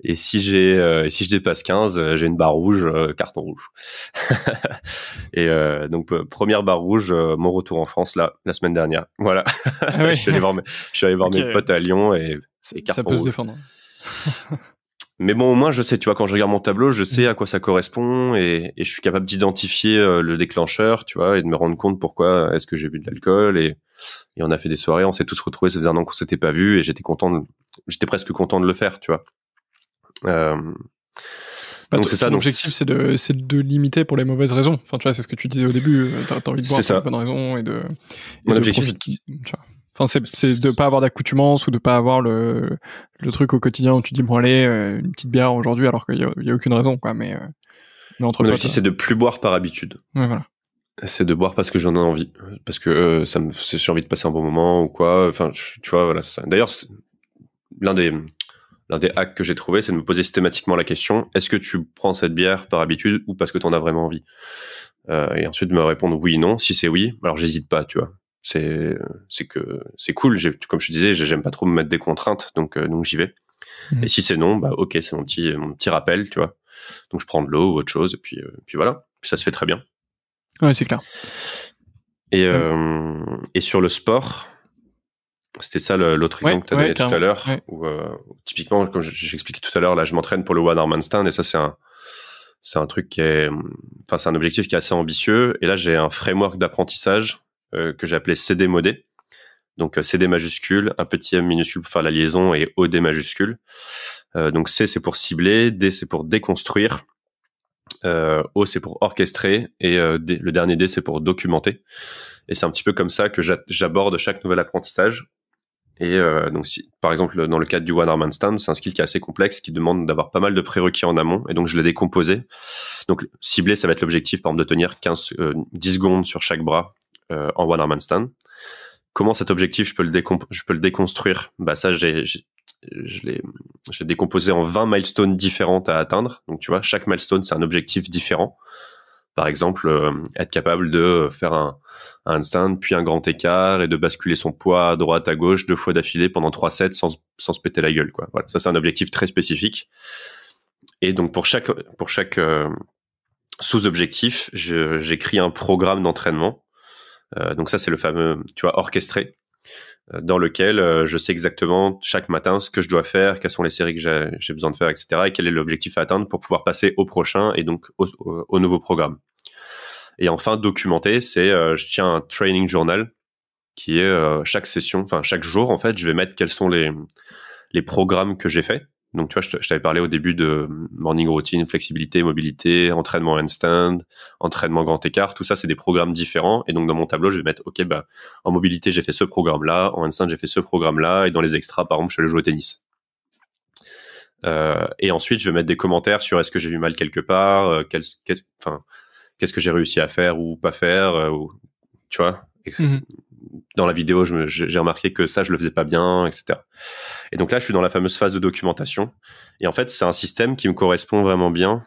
B: Et si je dépasse 15, j'ai une barre rouge, carton rouge. Et donc première barre rouge, mon retour en France là, la semaine dernière. Voilà. Ah oui. Je suis allé voir mes potes à Lyon et
A: ça peut rouge. Se défendre.
B: Mais bon, au moins, je sais, tu vois, quand je regarde mon tableau, je sais à quoi ça correspond et je suis capable d'identifier le déclencheur, tu vois, et de me rendre compte pourquoi est-ce que j'ai bu de l'alcool et on a fait des soirées, on s'est tous retrouvés, ça faisait 1 an qu'on s'était pas vus et j'étais presque content de le faire, tu vois. Donc c'est ça.
A: L'objectif, c'est de limiter pour les mauvaises raisons. Enfin, tu vois, c'est ce que tu disais au début. T'as envie de boire pour les bonnes raisons
B: Mon objectif,
A: tu vois. Enfin, c'est de pas avoir d'accoutumance ou de pas avoir le truc au quotidien où tu dis bon allez une petite bière aujourd'hui alors qu'il y a aucune raison, quoi. Mais
B: entre mon objectif, c'est de plus boire par habitude.
A: Ouais, voilà.
B: C'est de boire parce que j'en ai envie, parce que j'ai envie de passer un bon moment ou quoi. Enfin, tu vois, voilà. Ça. D'ailleurs, l'un des hacks que j'ai trouvé, c'est de me poser systématiquement la question, est-ce que tu prends cette bière par habitude ou parce que t'en as vraiment envie? Et ensuite de me répondre oui, non. Si c'est oui, alors j'hésite pas, tu vois. C'est cool. Comme je te disais, j'aime pas trop me mettre des contraintes, donc j'y vais. Et si c'est non, ok, c'est mon petit rappel, tu vois. Donc je prends de l'eau ou autre chose, et puis voilà. Puis ça se fait très bien.
A: Ouais, c'est clair.
B: Et sur le sport, c'était ça l'autre exemple que tu as donné tout à l'heure, où typiquement, comme j'expliquais tout à l'heure, là je m'entraîne pour le One Arm Handstand, et ça c'est un truc c'est un objectif qui est assez ambitieux. Et là j'ai un framework d'apprentissage que j'ai appelé CD modé. Donc CD majuscule, un petit M minuscule pour faire la liaison et OD majuscule. Donc C c'est pour cibler, D c'est pour déconstruire, O c'est pour orchestrer et le dernier D c'est pour documenter. Et c'est un petit peu comme ça que j'aborde chaque nouvel apprentissage. Et donc par exemple dans le cadre du One Arm Handstand, c'est un skill qui est assez complexe, qui demande d'avoir pas mal de prérequis en amont, et donc je l'ai décomposé. Donc cibler, ça va être l'objectif, par exemple, de tenir 10 secondes sur chaque bras en One Arm Handstand. Comment cet objectif je peux le déconstruire? Bah ça je l'ai décomposé en 20 milestones différentes à atteindre. Donc tu vois, chaque milestone c'est un objectif différent. Par exemple, être capable de faire un handstand, puis un grand écart, et de basculer son poids à droite, à gauche, 2 fois d'affilée pendant 3 sets sans se péter la gueule, quoi. Voilà, ça c'est un objectif très spécifique. Et donc pour chaque sous-objectif, j'écris un programme d'entraînement. Donc ça c'est le fameux, tu vois, orchestré, dans lequel je sais exactement chaque matin ce que je dois faire, quelles sont les séries que j'ai besoin de faire, etc. et quel est l'objectif à atteindre pour pouvoir passer au prochain et donc au nouveau programme. Et enfin, documenter, c'est je tiens un training journal qui est chaque session, enfin chaque jour en fait, je vais mettre quels sont les programmes que j'ai faits. Donc tu vois, je t'avais parlé au début de morning routine, flexibilité, mobilité, entraînement handstand, entraînement grand écart, tout ça c'est des programmes différents. Et donc dans mon tableau, je vais mettre OK, bah en mobilité, j'ai fait ce programme-là, en handstand, j'ai fait ce programme-là, et dans les extras, par exemple, je suis allé jouer au tennis. Et ensuite, je vais mettre des commentaires sur est-ce que j'ai eu mal quelque part, qu'est-ce que j'ai réussi à faire ou pas faire, ou, tu vois. Dans la vidéo, j'ai remarqué que ça, je le faisais pas bien, etc. Et donc là, je suis dans la fameuse phase de documentation. Et en fait, c'est un système qui me correspond vraiment bien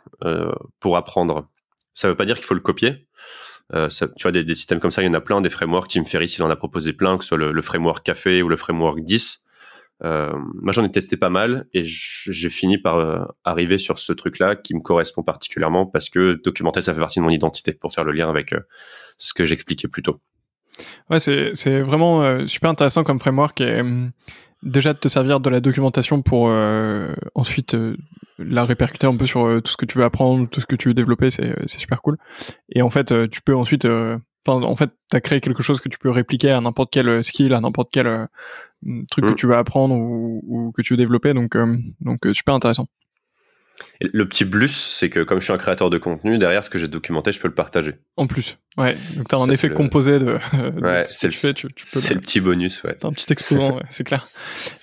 B: pour apprendre. Ça veut pas dire qu'il faut le copier. Tu vois, des systèmes comme ça, il y en a plein. Des frameworks, Tim Ferriss, il en a proposé plein, que ce soit le framework Café ou le framework 10. Moi, j'en ai testé pas mal et j'ai fini par arriver sur ce truc-là qui me correspond particulièrement parce que documenter, ça fait partie de mon identité, pour faire le lien avec ce que j'expliquais plus tôt.
A: Ouais, c'est vraiment super intéressant comme framework, et déjà de te servir de la documentation pour ensuite la répercuter un peu sur tout ce que tu veux apprendre, tout ce que tu veux développer, c'est super cool. Et en fait, tu peux ensuite en fait, t'as créé quelque chose que tu peux répliquer à n'importe quel skill, à n'importe quel truc que tu veux apprendre ou que tu veux développer, donc super intéressant.
B: Et le petit plus, c'est que comme je suis un créateur de contenu, derrière ce que j'ai documenté, je peux le partager.
A: En plus, ouais. Donc t'as un effet composé de
B: ouais,
A: ce que tu fais. Tu peux
B: c'est le petit bonus, ouais.
A: T'as un petit exposant, ouais, c'est clair.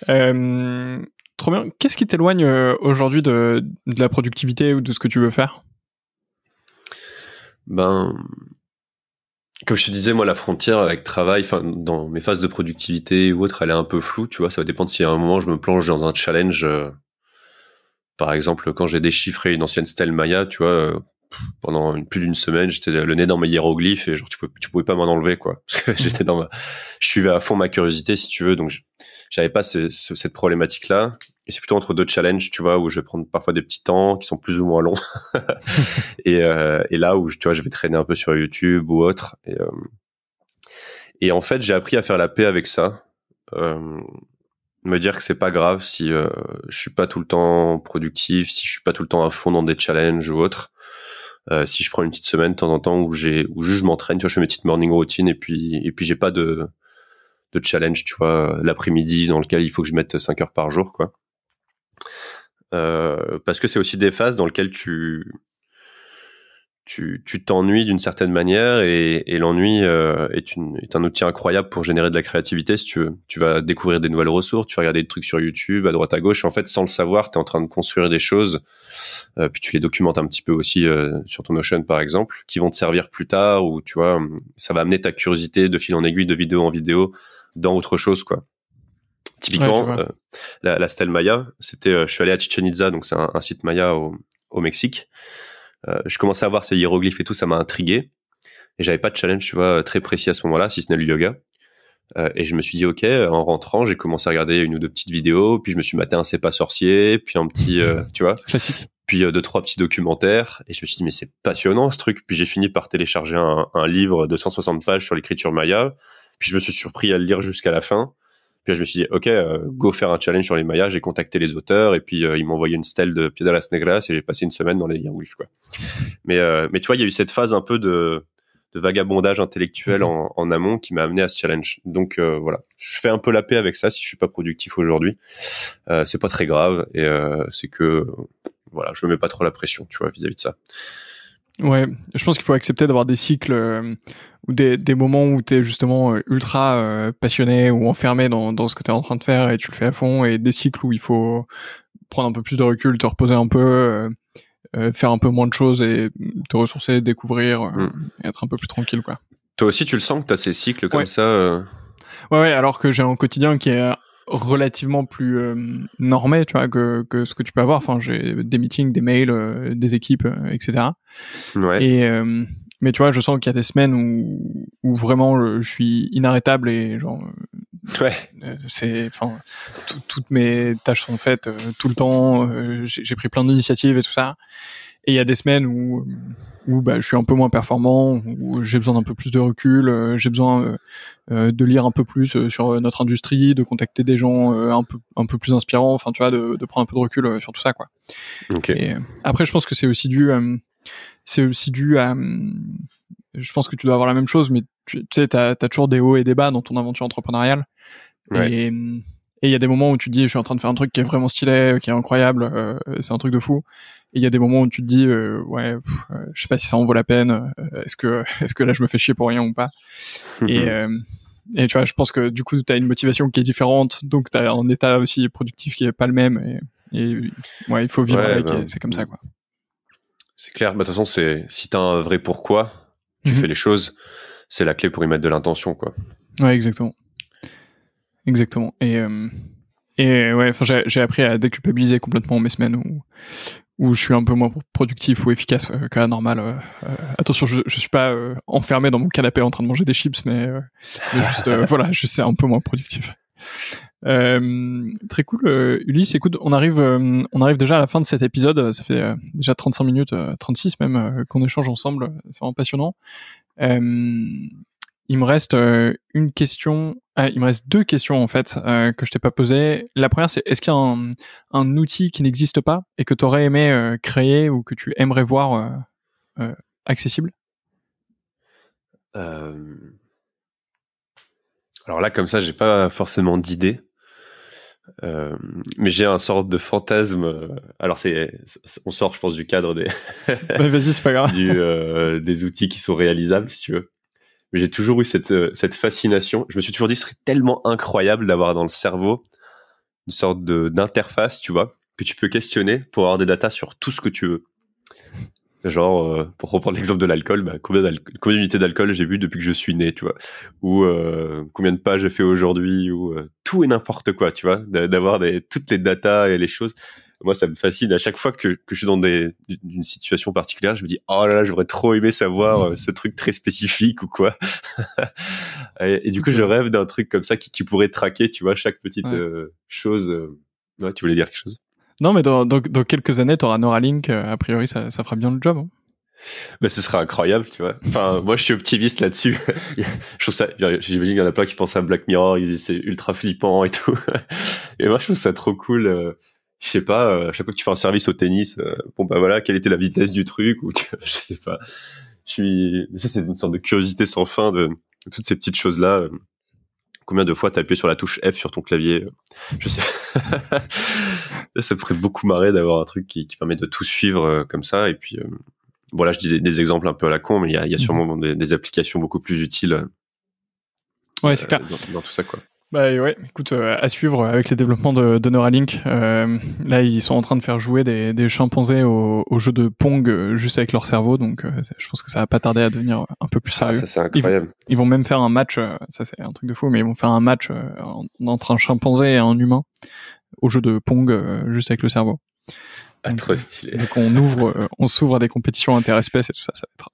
A: Trop bien. Qu'est-ce qui t'éloigne aujourd'hui de la productivité ou de ce que tu veux faire?
B: Ben, comme je te disais, moi, la frontière avec travail, enfin, dans mes phases de productivité ou autre, elle est un peu floue, tu vois. Ça va dépendre si à un moment je me plonge dans un challenge. Par exemple, quand j'ai déchiffré une ancienne stèle Maya, tu vois, pendant plus d'une semaine, j'étais le nez dans mes hiéroglyphes et genre tu pouvais pas m'en enlever, quoi. Parce que j'étais je suivais à fond ma curiosité, si tu veux, donc j'avais pas cette problématique-là. Et c'est plutôt entre deux challenges, tu vois, où je vais prendre parfois des petits temps qui sont plus ou moins longs. et là où tu vois, je vais traîner un peu sur YouTube ou autre. Et en fait, j'ai appris à faire la paix avec ça. Me dire que c'est pas grave si je suis pas tout le temps productif, si je suis pas tout le temps à fond dans des challenges ou autre. Si je prends une petite semaine de temps en temps où juste je m'entraîne, tu vois, je fais mes petites morning routines et puis j'ai pas de challenge, tu vois, l'après-midi dans lequel il faut que je mette 5 heures par jour, quoi. Parce que c'est aussi des phases dans lesquelles tu t'ennuies d'une certaine manière et l'ennui est un outil incroyable pour générer de la créativité, si tu veux. Tu vas découvrir des nouvelles ressources, tu vas regarder des trucs sur YouTube à droite à gauche, et en fait sans le savoir tu es en train de construire des choses, puis tu les documentes un petit peu aussi sur ton Notion par exemple, qui vont te servir plus tard, ou tu vois, ça va amener ta curiosité de fil en aiguille, de vidéo en vidéo dans autre chose, quoi. Typiquement, ouais, la stèle Maya, c'était je suis allé à Chichen Itza, donc c'est un site Maya au Mexique. Je commençais à voir ces hiéroglyphes et tout, ça m'a intrigué. Et j'avais pas de challenge, tu vois, très précis à ce moment-là, si ce n'est le yoga. Et je me suis dit, ok, en rentrant, j'ai commencé à regarder une ou deux petites vidéos, puis je me suis maté un C'est pas sorcier, puis un petit, tu vois,
A: classique.
B: Puis 2-3 petits documentaires. Et je me suis dit, mais c'est passionnant ce truc. Puis j'ai fini par télécharger un livre de 160 pages sur l'écriture Maya. Puis je me suis surpris à le lire jusqu'à la fin. Puis là, je me suis dit, ok, go faire un challenge sur les Mayas. J'ai contacté les auteurs et puis ils m'ont envoyé une stèle de Piedras Negras et j'ai passé une semaine dans les hiéroglyphes, quoi. Mais tu vois, il y a eu cette phase un peu de vagabondage intellectuel en amont qui m'a amené à ce challenge. Donc voilà, je fais un peu la paix avec ça si je suis pas productif aujourd'hui. C'est pas très grave et c'est que voilà, je me mets pas trop la pression, tu vois, vis-à-vis de ça.
A: Ouais, je pense qu'il faut accepter d'avoir des cycles ou des moments où tu es justement ultra passionné ou enfermé dans ce que tu es en train de faire et tu le fais à fond, et des cycles où il faut prendre un peu plus de recul, te reposer un peu, faire un peu moins de choses et te ressourcer, découvrir, et être un peu plus tranquille, quoi.
B: Toi aussi, tu le sens que tu as ces cycles comme ça
A: Ouais, alors que j'ai un quotidien qui est relativement plus normé, tu vois, que ce que tu peux avoir. Enfin, j'ai des meetings, des mails, des équipes, etc.
B: Ouais.
A: Et mais tu vois, je sens qu'il y a des semaines où vraiment je suis inarrêtable et genre c'est, enfin, toutes mes tâches sont faites tout le temps. J'ai pris plein d'initiatives et tout ça. Et il y a des semaines où bah, je suis un peu moins performant, où j'ai besoin d'un peu plus de recul, j'ai besoin de lire un peu plus sur notre industrie, de contacter des gens un peu plus inspirants, enfin tu vois, de prendre un peu de recul sur tout ça, quoi.
B: Okay.
A: Et après, je pense que c'est aussi dû à je pense que tu dois avoir la même chose, mais tu sais, t'as toujours des hauts et des bas dans ton aventure entrepreneuriale.
B: Ouais.
A: Et il y a des moments où tu te dis, je suis en train de faire un truc qui est vraiment stylé, qui est incroyable, c'est un truc de fou. Et il y a des moments où tu te dis, je sais pas si ça en vaut la peine, est-ce que là je me fais chier pour rien ou pas. Et tu vois, je pense que du coup, t'as une motivation qui est différente, donc t'as un état aussi productif qui est pas le même. Et ouais, il faut vivre avec, et c'est comme ça, quoi.
B: C'est clair. Bah, de toute façon, si t'as un vrai pourquoi, tu fais les choses, c'est la clé pour y mettre de l'intention, quoi.
A: Ouais, exactement. Et ouais, enfin, j'ai appris à déculpabiliser complètement mes semaines où je suis un peu moins productif ou efficace qu'à la normale. Attention, je suis pas enfermé dans mon canapé en train de manger des chips, mais juste voilà, je suis un peu moins productif. Très cool, Ulysse. Écoute, on arrive déjà à la fin de cet épisode. Ça fait déjà 35 minutes, 36 même, qu'on échange ensemble. C'est vraiment passionnant. Il me reste une question. Il me reste deux questions en fait que je t'ai pas posées. La première, c'est est-ce qu'il y a un outil qui n'existe pas et que tu aurais aimé créer ou que tu aimerais voir accessible?
B: Alors là, comme ça, j'ai pas forcément d'idée. Mais j'ai un sorte de fantasme. Alors on sort, je pense, du cadre des.
A: Bah, vas-y, c'est pas grave.
B: Des outils qui sont réalisables, si tu veux. Mais j'ai toujours eu cette fascination. Je me suis toujours dit, ce serait tellement incroyable d'avoir dans le cerveau une sorte d'interface, tu vois, que tu peux questionner pour avoir des datas sur tout ce que tu veux. Genre, pour reprendre l'exemple de l'alcool, bah, combien d'unités d'alcool j'ai bu depuis que je suis né, tu vois, ou combien de pages j'ai fait aujourd'hui, ou tout et n'importe quoi, tu vois, d'avoir toutes les datas et les choses. Moi, ça me fascine. À chaque fois que je suis dans d'une situation particulière, je me dis, oh là là, j'aurais trop aimé savoir ce truc très spécifique ou quoi. Et du coup, je rêve d'un truc comme ça qui pourrait traquer, tu vois, chaque petite chose. Ouais, tu voulais dire quelque chose?
A: Non, mais dans quelques années, t'auras Neuralink. A priori, ça fera bien le job. Hein.
B: Bah, ce sera incroyable, tu vois. Enfin, moi, je suis optimiste là-dessus. Je trouve ça, j'imagine qu'il y en a plein qui pensent à Black Mirror, ils disent c'est ultra flippant et tout. Et moi, je trouve ça trop cool. Je sais pas, à chaque fois que tu fais un service au tennis, bon, bah voilà, quelle était la vitesse du truc, ou je sais pas. Ça, c'est une sorte de curiosité sans fin de toutes ces petites choses-là. Combien de fois t'as appuyé sur la touche F sur ton clavier? Je sais pas. Ça me ferait beaucoup marrer d'avoir un truc qui permet de tout suivre comme ça. Et puis, voilà, je dis des exemples un peu à la con, mais il y a sûrement des applications beaucoup plus utiles.
A: Ouais, c'est clair.
B: Dans tout ça, quoi.
A: Bah ouais, écoute, à suivre avec les développements de Neuralink. Là, ils sont en train de faire jouer des chimpanzés au jeu de Pong juste avec leur cerveau, donc je pense que ça va pas tarder à devenir un peu plus sérieux.
B: Ça, c'est incroyable.
A: Ils vont même faire un match, ça c'est un truc de fou, mais ils vont faire un match entre un chimpanzé et un humain au jeu de Pong juste avec le cerveau.
B: Donc, trop stylé.
A: Donc on s'ouvre à des compétitions interespèces et tout ça, ça va être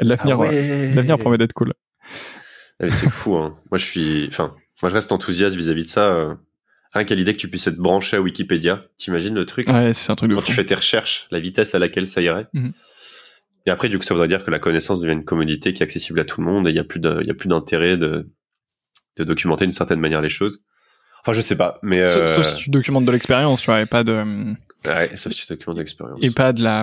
A: l'avenir. L'avenir promet d'être cool.
B: Ah, mais c'est fou, hein. Moi, je reste enthousiaste vis-à-vis de ça. Rien qu'à l'idée que tu puisses être branché à Wikipédia, t'imagines le truc?
A: Ouais, c'est un truc de fou.
B: Quand tu fais tes recherches, la vitesse à laquelle ça irait. Et après, du coup, ça voudrait dire que la connaissance devient une commodité qui est accessible à tout le monde et il y a plus d'intérêt de documenter d'une certaine manière les choses. Enfin, je sais pas, mais
A: sauf si tu documentes de l'expérience, tu vois, et pas de.
B: Ouais, sauf si tu documentes de l'expérience.
A: Et pas de la,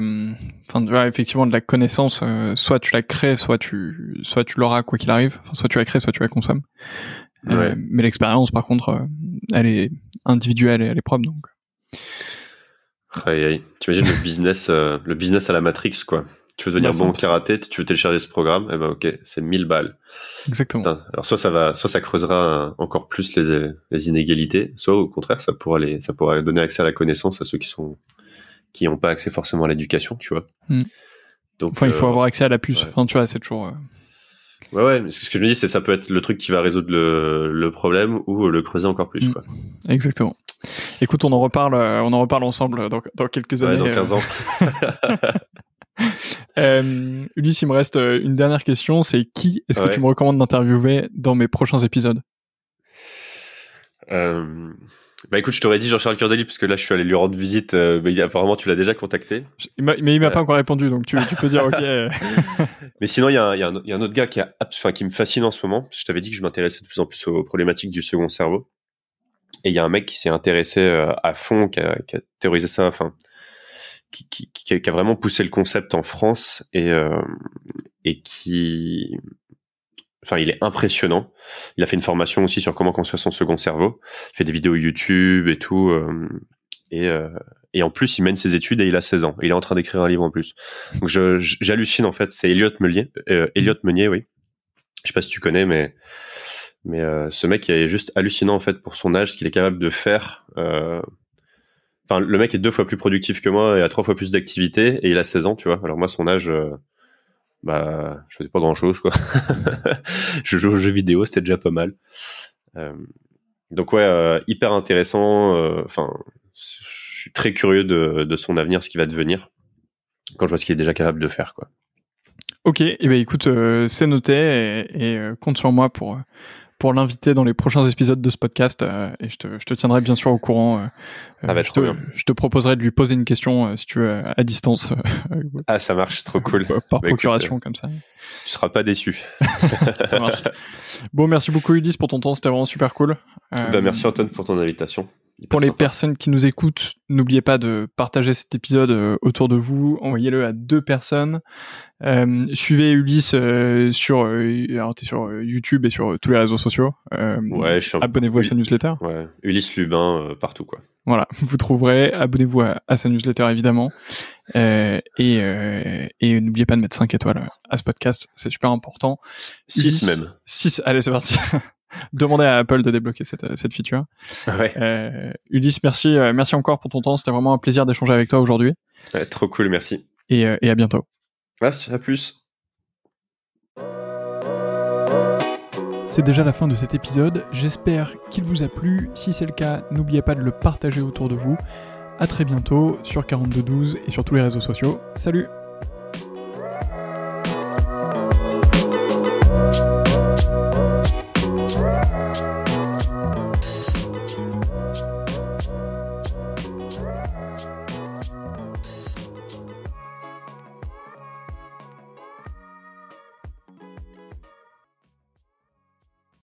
A: enfin, tu vois, effectivement, de la connaissance. Soit tu la crées, soit tu l'auras quoi qu'il arrive. Enfin, soit tu la crées, soit tu la consommes.
B: Ouais.
A: Mais l'expérience, par contre, elle est individuelle et elle est propre, donc.
B: Aïe, aïe. T'imagines le business à la Matrix, quoi. Tu veux devenir bon au karaté, tu veux télécharger ce programme, eh ben ok, c'est 1000 balles.
A: Exactement.
B: Putain, alors soit ça creusera encore plus les inégalités, soit au contraire, ça pourrait donner accès à la connaissance à ceux qui n'ont pas accès forcément à l'éducation, tu vois. Donc,
A: enfin, il faut avoir accès à la puce.
B: Ouais.
A: Enfin, tu vois, c'est toujours.
B: Ouais, mais ce que je me dis, c'est ça peut être le truc qui va résoudre le problème ou le creuser encore plus, quoi.
A: Exactement. Écoute, on en reparle ensemble dans quelques années.
B: Dans 15 ans.
A: Ulysse, il me reste une dernière question, c'est qui est-ce que tu me recommandes d'interviewer dans mes prochains épisodes?
B: Bah écoute, je t'aurais dit Jean-Charles Curdelli parce que là je suis allé lui rendre visite, mais apparemment tu l'as déjà contacté.
A: Mais il m'a pas encore répondu, donc tu peux dire ok.
B: Mais sinon il y a un autre gars qui me fascine en ce moment. Je t'avais dit que je m'intéressais de plus en plus aux problématiques du second cerveau. Et il y a un mec qui s'est intéressé à fond, qui a théorisé ça, enfin, qui a vraiment poussé le concept en France et qui, enfin, il est impressionnant. Il a fait une formation aussi sur comment construire son second cerveau. Il fait des vidéos YouTube et tout. Et en plus, il mène ses études et il a 16 ans. Il est en train d'écrire un livre en plus. Donc j'hallucine en fait. C'est Elliot Meunier, oui. Je sais pas si tu connais, mais ce mec il est juste hallucinant en fait pour son âge, ce qu'il est capable de faire. Enfin, le mec est 2 fois plus productif que moi et a 3 fois plus d'activité et il a 16 ans, tu vois. Alors moi, son âge, je faisais pas grand chose, quoi. Je joue aux jeux vidéo, c'était déjà pas mal. Donc ouais, hyper intéressant. Enfin, je suis très curieux de son avenir, ce qu'il va devenir quand je vois ce qu'il est déjà capable de faire, quoi.
A: Ok, et ben écoute, c'est noté et compte sur moi pour l'inviter dans les prochains épisodes de ce podcast et je te tiendrai bien sûr au courant. Je te proposerai de lui poser une question si tu veux à distance.
B: Ah, ça marche, trop cool.
A: Par procuration, comme ça.
B: Tu seras pas déçu.
A: Ça marche. Bon, merci beaucoup Ulysse pour ton temps, c'était vraiment super cool.
B: Merci Antoine pour ton invitation.
A: Pour les personnes qui nous écoutent, n'oubliez pas de partager cet épisode autour de vous, envoyez-le à 2 personnes. Suivez Ulysse alors t'es sur YouTube et sur tous les réseaux sociaux. Abonnez-vous à sa newsletter.
B: Ouais, Ulysse Lubin partout, quoi.
A: Voilà, vous trouverez. Abonnez-vous à sa newsletter évidemment. Et n'oubliez pas de mettre 5 étoiles à ce podcast, c'est super important.
B: 6
A: Ulysse,
B: même.
A: 6, allez c'est parti. Demandez à Apple de débloquer cette feature.
B: Ouais.
A: Ulysse, merci encore pour ton temps. C'était vraiment un plaisir d'échanger avec toi aujourd'hui.
B: Ouais, trop cool, merci.
A: Et à bientôt.
B: Merci, à plus.
A: C'est déjà la fin de cet épisode. J'espère qu'il vous a plu. Si c'est le cas, n'oubliez pas de le partager autour de vous. À très bientôt sur 4212 et sur tous les réseaux sociaux. Salut!